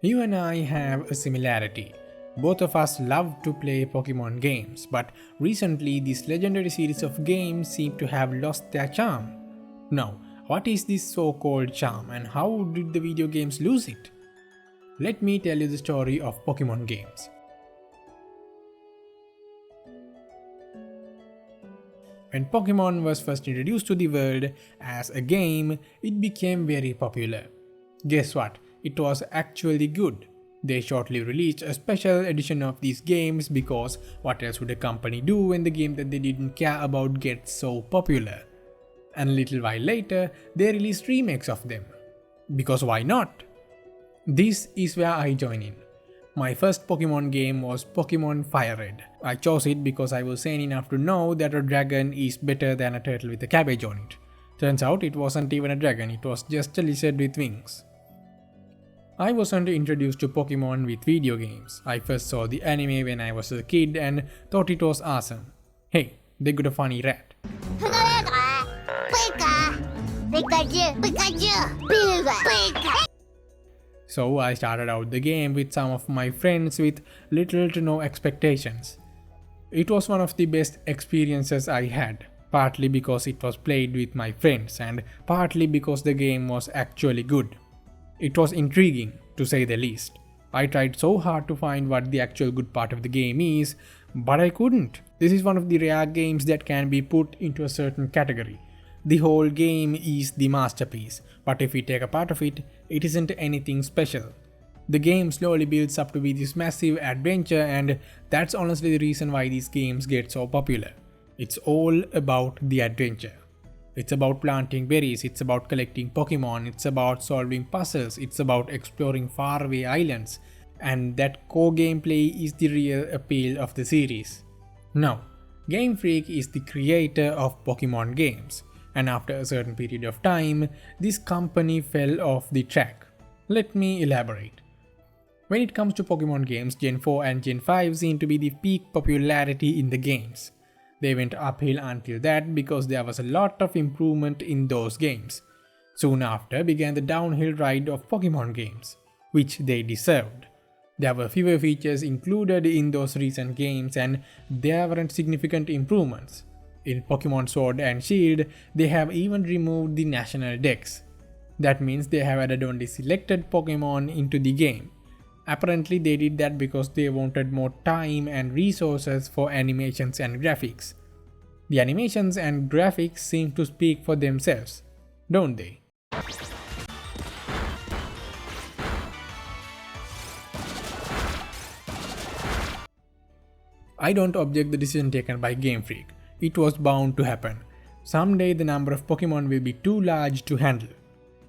You and I have a similarity. Both of us love to play Pokemon games, but recently this legendary series of games seem to have lost their charm. Now, what is this so-called charm and how did the video games lose it? Let me tell you the story of Pokemon games. When Pokemon was first introduced to the world as a game, it became very popular. Guess what? It was actually good. They shortly released a special edition of these games because what else would a company do when the game that they didn't care about gets so popular? And a little while later, they released remakes of them. Because why not? This is where I join in. My first Pokemon game was Pokemon Fire Red. I chose it because I was sane enough to know that a dragon is better than a turtle with a cabbage on it. Turns out it wasn't even a dragon, it was just a lizard with wings. I wasn't introduced to Pokemon with video games. I first saw the anime when I was a kid and thought it was awesome. Hey, they got a funny rat. So I started out the game with some of my friends with little to no expectations. It was one of the best experiences I had, partly because it was played with my friends and partly because the game was actually good. It was intriguing, to say the least. I tried so hard to find what the actual good part of the game is, but I couldn't. This is one of the rare games that can be put into a certain category. The whole game is the masterpiece, but if we take a part of it, it isn't anything special. The game slowly builds up to be this massive adventure, and that's honestly the reason why these games get so popular. It's all about the adventure. It's about planting berries, it's about collecting Pokemon, it's about solving puzzles, it's about exploring faraway islands, and that core gameplay is the real appeal of the series. Now, Game Freak is the creator of Pokemon games, and after a certain period of time, this company fell off the track. Let me elaborate. When it comes to Pokemon games, Gen 4 and Gen 5 seem to be the peak popularity in the games. They went uphill until that because there was a lot of improvement in those games. Soon after began the downhill ride of Pokemon games, which they deserved. There were fewer features included in those recent games and there weren't significant improvements. In Pokemon Sword and Shield, they have even removed the national dex. That means they have added only selected Pokemon into the game. Apparently they did that because they wanted more time and resources for animations and graphics. The animations and graphics seem to speak for themselves, don't they? I don't object the decision taken by Game Freak. It was bound to happen. Someday the number of Pokemon will be too large to handle.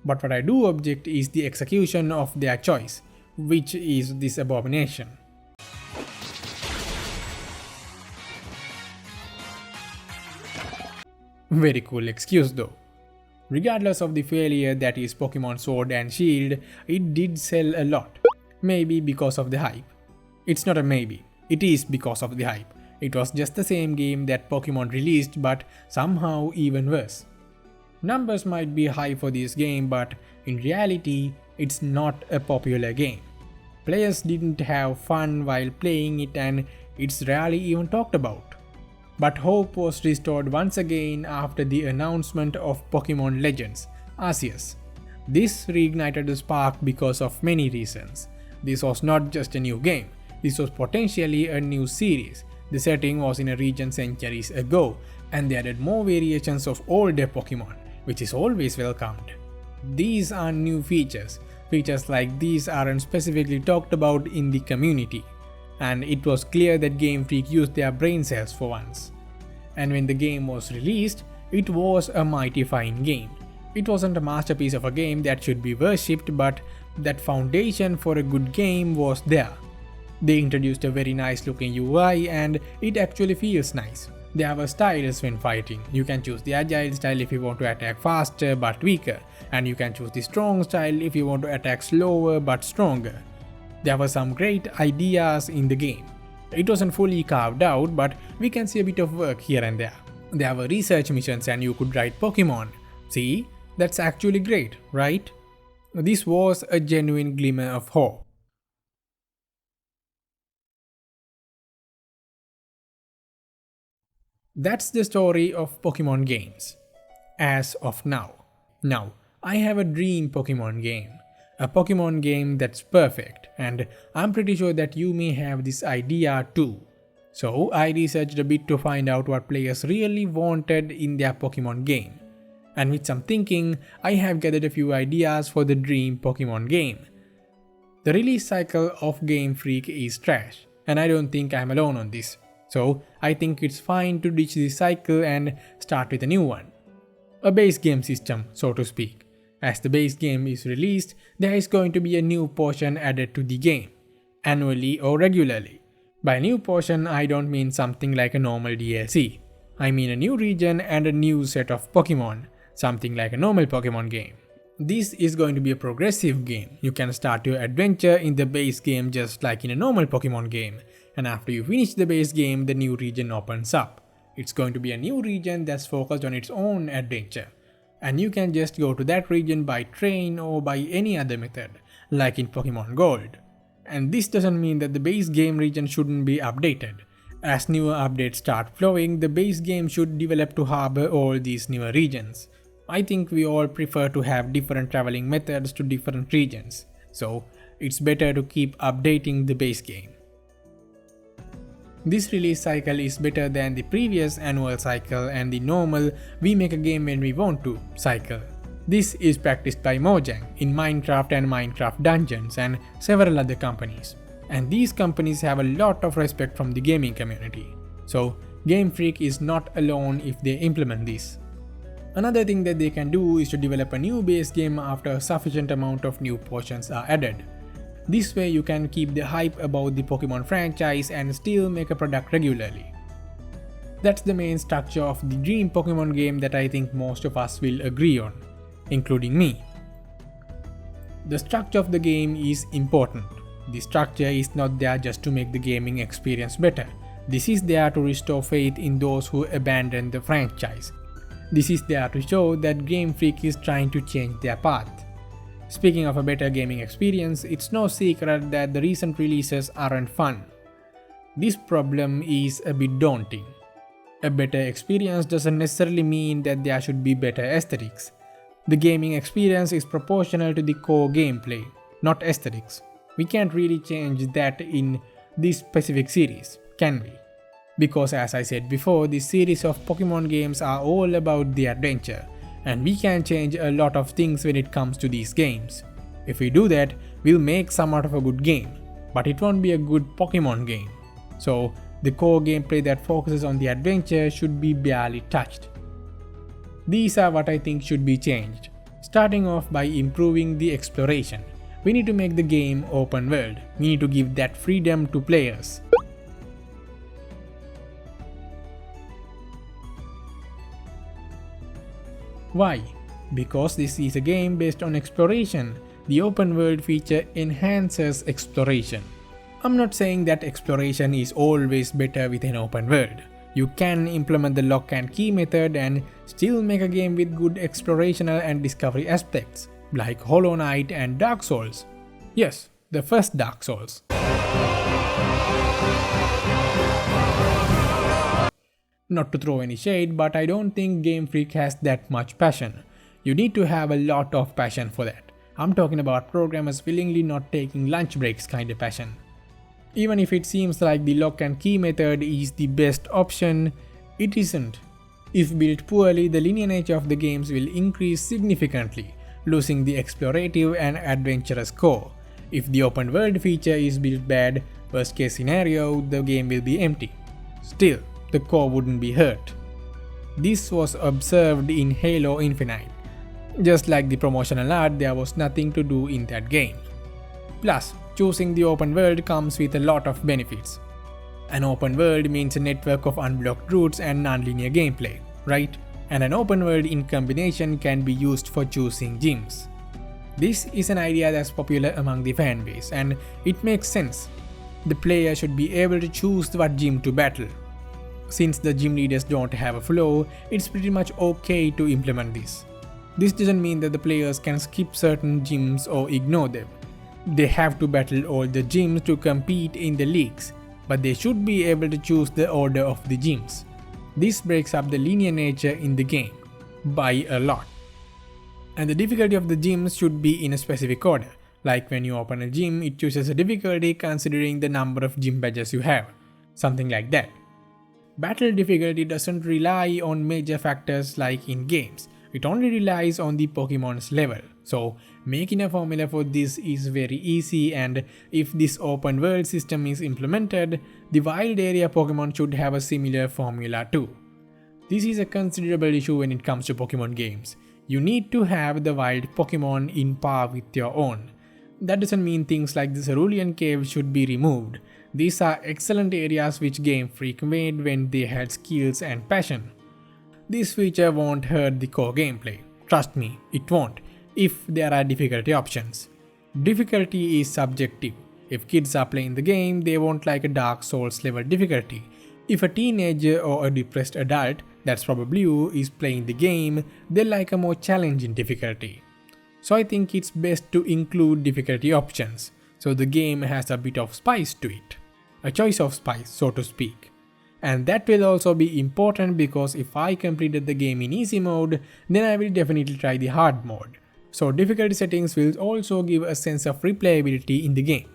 But what I do object is the execution of their choice, which is this abomination. Very cool excuse though. Regardless of the failure that is Pokemon Sword and Shield, it did sell a lot. Maybe because of the hype. It's not a maybe, it is because of the hype. It was just the same game that Pokemon released, but somehow even worse. Numbers might be high for this game, but in reality, it's not a popular game. Players didn't have fun while playing it and it's rarely even talked about. But hope was restored once again after the announcement of Pokemon Legends, Arceus. This reignited the spark because of many reasons. This was not just a new game, this was potentially a new series. The setting was in a region centuries ago, and they added more variations of older Pokemon, which is always welcomed. These are new features. Features like these aren't specifically talked about in the community, and it was clear that Game Freak used their brain cells for once. And when the game was released, it was a mighty fine game. It wasn't a masterpiece of a game that should be worshipped, but that foundation for a good game was there. They introduced a very nice looking UI and it actually feels nice. There were styles when fighting. You can choose the agile style if you want to attack faster but weaker, and you can choose the strong style if you want to attack slower but stronger. There were some great ideas in the game. It wasn't fully carved out, but we can see a bit of work here and there. There were research missions and you could ride Pokemon. See, that's actually great, right? This was a genuine glimmer of hope. That's the story of Pokemon games. As of now. Now, I have a dream Pokemon game. A Pokemon game that's perfect, and I'm pretty sure that you may have this idea too. So, I researched a bit to find out what players really wanted in their Pokemon game. And with some thinking, I have gathered a few ideas for the dream Pokemon game. The release cycle of Game Freak is trash, and I don't think I'm alone on this. So, I think it's fine to ditch this cycle and start with a new one. A base game system, so to speak. As the base game is released, there is going to be a new portion added to the game, annually or regularly. By new portion, I don't mean something like a normal DLC. I mean a new region and a new set of Pokemon, something like a normal Pokemon game. This is going to be a progressive game. You can start your adventure in the base game just like in a normal Pokemon game, and after you finish the base game, the new region opens up. It's going to be a new region that's focused on its own adventure, and you can just go to that region by train or by any other method, like in Pokemon Gold. And this doesn't mean that the base game region shouldn't be updated. As newer updates start flowing, the base game should develop to harbor all these newer regions. I think we all prefer to have different traveling methods to different regions, so it's better to keep updating the base game. This release cycle is better than the previous annual cycle and the normal "we make a game when we want to" cycle. This is practiced by Mojang in Minecraft and Minecraft Dungeons and several other companies. And these companies have a lot of respect from the gaming community. So Game Freak is not alone if they implement this. Another thing that they can do is to develop a new base game after a sufficient amount of new portions are added. This way you can keep the hype about the Pokemon franchise and still make a product regularly. That's the main structure of the dream Pokemon game that I think most of us will agree on, including me. The structure of the game is important. The structure is not there just to make the gaming experience better. This is there to restore faith in those who abandoned the franchise. This is there to show that Game Freak is trying to change their path. Speaking of a better gaming experience, it's no secret that the recent releases aren't fun. This problem is a bit daunting. A better experience doesn't necessarily mean that there should be better aesthetics. The gaming experience is proportional to the core gameplay, not aesthetics. We can't really change that in this specific series, can we? Because as I said before, this series of Pokemon games are all about the adventure, and we can change a lot of things when it comes to these games. If we do that, we'll make somewhat of a good game, but it won't be a good Pokemon game. So the core gameplay that focuses on the adventure should be barely touched. These are what I think should be changed. Starting off by improving the exploration. We need to make the game open world. We need to give that freedom to players. Why? Because this is a game based on exploration. The open world feature enhances exploration. I'm not saying that exploration is always better with an open world. You can implement the lock and key method and still make a game with good explorational and discovery aspects, like Hollow Knight and Dark Souls. Yes, the first Dark Souls. Not to throw any shade, but I don't think Game Freak has that much passion. You need to have a lot of passion for that. I'm talking about programmers willingly not taking lunch breaks kind of passion. Even if it seems like the lock and key method is the best option, it isn't. If built poorly, the linear nature of the games will increase significantly, losing the explorative and adventurous core. If the open world feature is built bad, worst case scenario, the game will be empty. Still, the core wouldn't be hurt. This was observed in Halo Infinite. Just like the promotional art, there was nothing to do in that game. Plus, choosing the open world comes with a lot of benefits. An open world means a network of unblocked routes and non-linear gameplay, right? And an open world in combination can be used for choosing gyms. This is an idea that's popular among the fanbase, and it makes sense. The player should be able to choose what gym to battle. Since the gym leaders don't have a flow, it's pretty much okay to implement this. This doesn't mean that the players can skip certain gyms or ignore them. They have to battle all the gyms to compete in the leagues, but they should be able to choose the order of the gyms. This breaks up the linear nature in the game by a lot. And the difficulty of the gyms should be in a specific order. Like when you open a gym, it chooses a difficulty considering the number of gym badges you have. Something like that. Battle difficulty doesn't rely on major factors like in games. It only relies on the Pokemon's level. So making a formula for this is very easy, and if this open world system is implemented, the wild area Pokemon should have a similar formula too. This is a considerable issue when it comes to Pokemon games. You need to have the wild Pokemon in par with your own. That doesn't mean things like the Cerulean Cave should be removed. These are excellent areas which Game Freak made when they had skills and passion. This feature won't hurt the core gameplay. Trust me, it won't, if there are difficulty options. Difficulty is subjective. If kids are playing the game, they won't like a Dark Souls level difficulty. If a teenager or a depressed adult, that's probably you, is playing the game, they'll like a more challenging difficulty. So I think it's best to include difficulty options, so the game has a bit of spice to it. A choice of spice, so to speak. And that will also be important because if I completed the game in easy mode, then I will definitely try the hard mode. So difficulty settings will also give a sense of replayability in the game,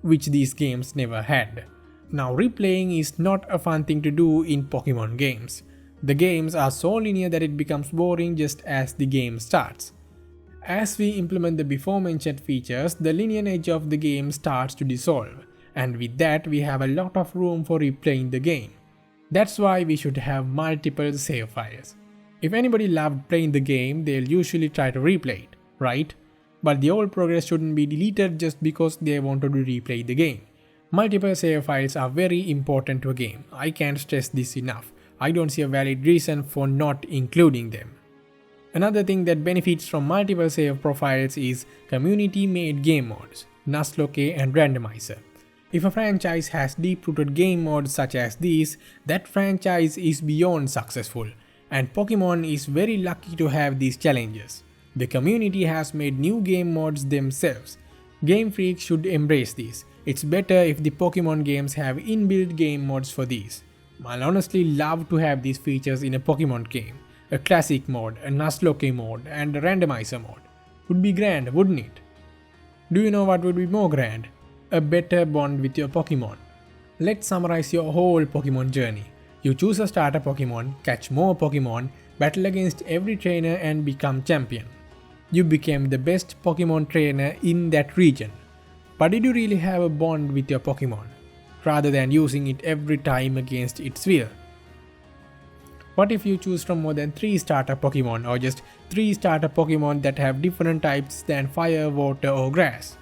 which these games never had. Now replaying is not a fun thing to do in Pokemon games. The games are so linear that it becomes boring just as the game starts. As we implement the before mentioned features, the linear nature of the game starts to dissolve, and with that we have a lot of room for replaying the game. That's why we should have multiple save files. If anybody loved playing the game, they'll usually try to replay it, right? But the old progress shouldn't be deleted just because they wanted to replay the game. Multiple save files are very important to a game. I can't stress this enough. I don't see a valid reason for not including them. Another thing that benefits from multiple save profiles is community-made game modes, Nuzlocke and Randomizer. If a franchise has deep-rooted game modes such as these, that franchise is beyond successful, and Pokemon is very lucky to have these challenges. The community has made new game modes themselves. Game Freak should embrace these. It's better if the Pokemon games have inbuilt game modes for these. I'll honestly love to have these features in a Pokemon game. A classic mode, a Nuzlocke mode, and a randomizer mode. Would be grand, wouldn't it? Do you know what would be more grand? A better bond with your Pokemon. Let's summarize your whole Pokemon journey. You choose a starter Pokemon, catch more Pokemon, battle against every trainer and become champion. You became the best Pokemon trainer in that region. But did you really have a bond with your Pokemon, rather than using it every time against its will? What if you choose from more than 3 starter Pokemon, or just 3 starter Pokemon that have different types than fire, water or grass?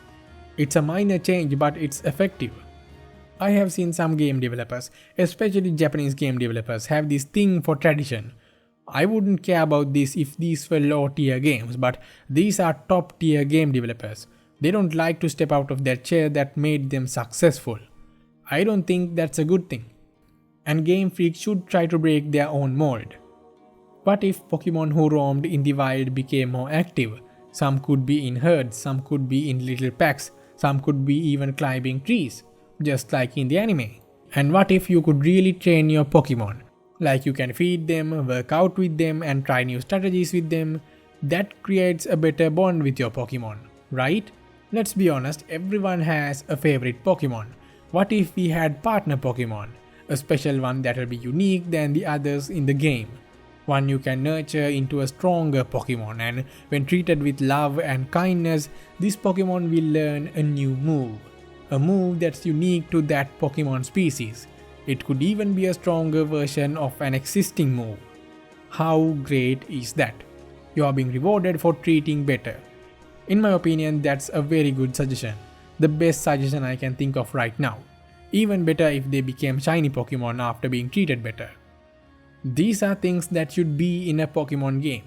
It's a minor change, but it's effective. I have seen some game developers, especially Japanese game developers, have this thing for tradition. I wouldn't care about this if these were low tier games, but these are top tier game developers. They don't like to step out of their chair that made them successful. I don't think that's a good thing. And Game Freak should try to break their own mold. What if Pokemon who roamed in the wild became more active? Some could be in herds, some could be in little packs, some could be even climbing trees, just like in the anime. And what if you could really train your Pokemon? Like you can feed them, work out with them and try new strategies with them. That creates a better bond with your Pokemon, right? Let's be honest, everyone has a favorite Pokemon. What if we had partner Pokemon? A special one that will be unique than the others in the game. One you can nurture into a stronger Pokemon, and when treated with love and kindness, this Pokemon will learn a new move. A move that's unique to that Pokemon species. It could even be a stronger version of an existing move. How great is that? You are being rewarded for treating better. In my opinion, that's a very good suggestion. The best suggestion I can think of right now. Even better if they became shiny Pokemon after being treated better. These are things that should be in a Pokemon game.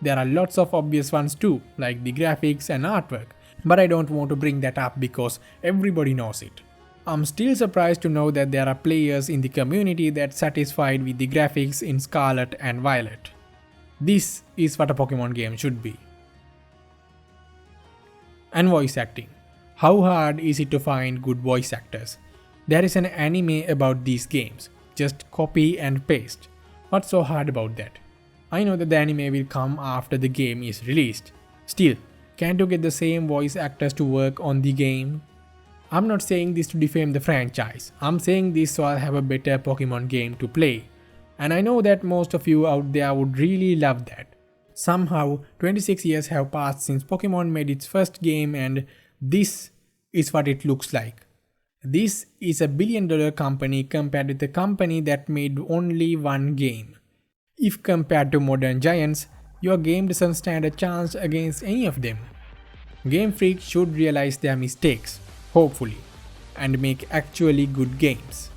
There are lots of obvious ones too, like the graphics and artwork, but I don't want to bring that up because everybody knows it. I'm still surprised to know that there are players in the community that's satisfied with the graphics in Scarlet and Violet. This is what a Pokemon game should be. And voice acting. How hard is it to find good voice actors? There is an anime about these games. Just copy and paste. What's so hard about that? I know that the anime will come after the game is released. Still, can't you get the same voice actors to work on the game? I'm not saying this to defame the franchise. I'm saying this so I'll have a better Pokemon game to play. And I know that most of you out there would really love that. Somehow, 26 years have passed since Pokemon made its first game, and this is what it looks like. This is a $1 billion company compared with a company that made only one game. If compared to modern giants, your game doesn't stand a chance against any of them. Game Freak should realize their mistakes, hopefully, and make actually good games.